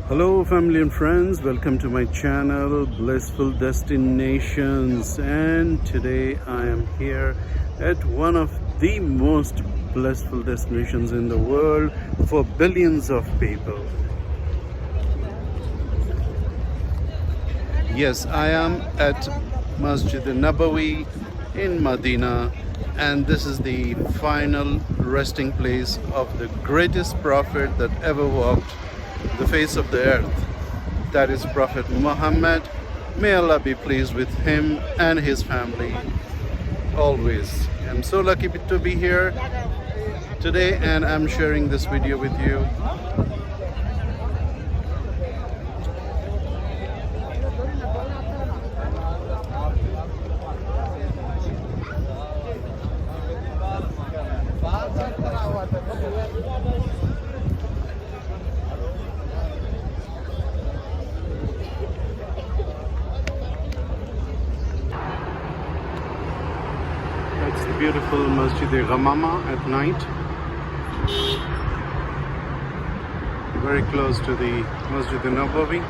Hello family and friends, welcome to my channel Blissful Destinations, and today I am here at one of the most blissful destinations in the world for billions of people. Yes, I am at Masjid Nabawi in Medina, and this is the final resting place of the greatest prophet that ever walked the face of the earth. That is Prophet Muhammad. May Allah be pleased with him and his family always. I'm so lucky to be here today, and I'm sharing this video with you. That's the beautiful Masjid Ghamama at night. Very close to the Masjid Nabawi.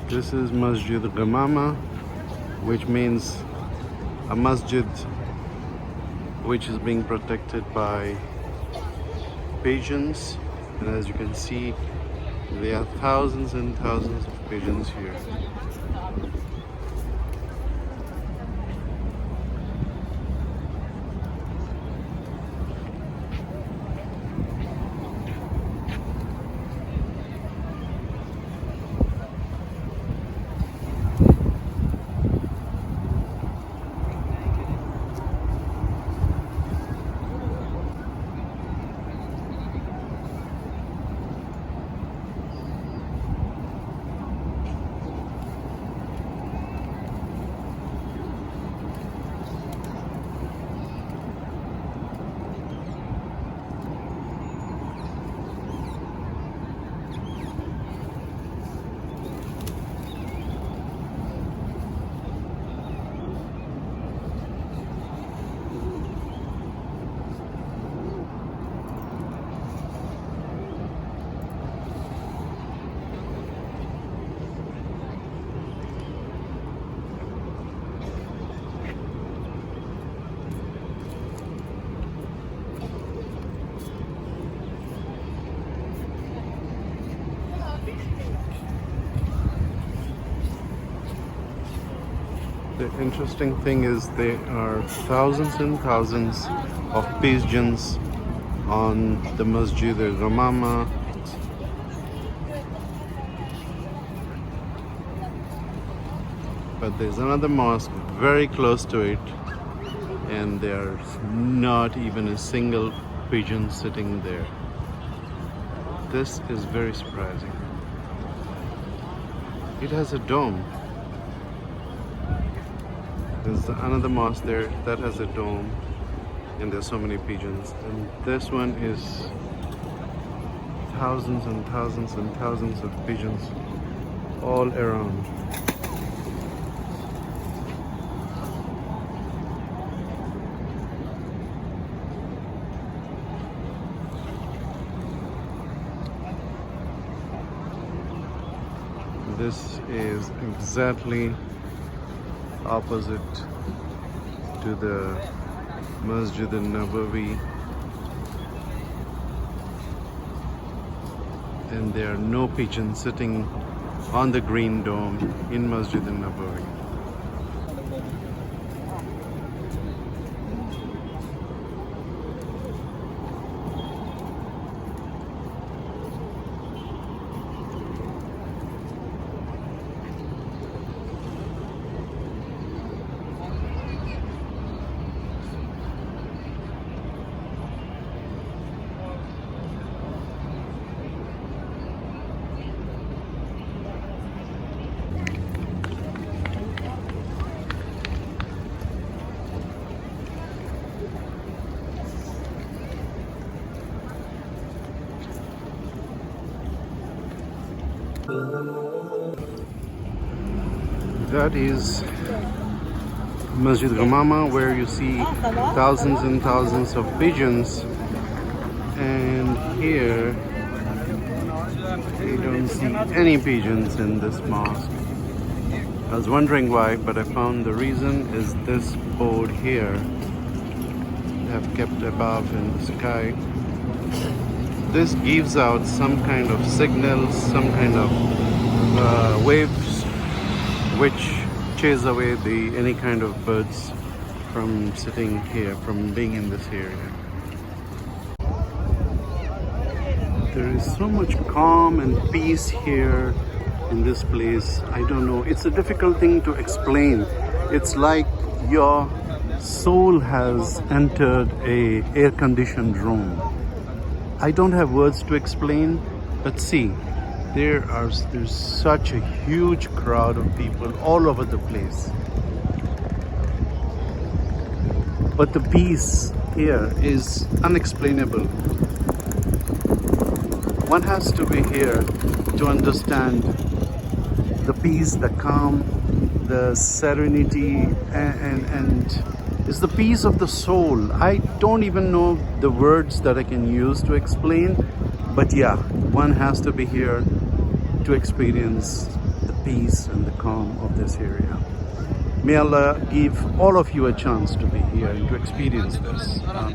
This is Masjid Ghamama, which means a masjid which is being protected by pigeons. And as you can see, there are thousands and thousands of pigeons here. The interesting thing is there are thousands and thousands of pigeons on the Masjid Ghamama. But there's another mosque very close to it, and there's not even a single pigeon sitting there. This is very surprising. It has a dome. There's another mosque there that has a dome, and there's so many pigeons. And this one is thousands and thousands and thousands of pigeons all around. This is exactly opposite to the Masjid Nabawi, and there are no pigeons sitting on the green dome in Masjid Nabawi. That is Masjid Ghamama, where you see thousands and thousands of pigeons, and here you don't see any pigeons in this mosque. I was wondering why, but I found the reason is this board here they have kept above in the sky. This gives out some kind of signals, some kind of waves which chase away any kind of birds from sitting here, from being in this area. There is so much calm and peace here in this place. I don't know, it's a difficult thing to explain. It's like your soul has entered a air-conditioned room. I don't have words to explain, but see, there's such a huge crowd of people all over the place. But the peace here is unexplainable. One has to be here to understand the peace, the calm, the serenity, and it's the peace of the soul. I don't even know the words that I can use to explain, but yeah, one has to be here to experience the peace and the calm of this area. May Allah give all of you a chance to be here and to experience this. Amen.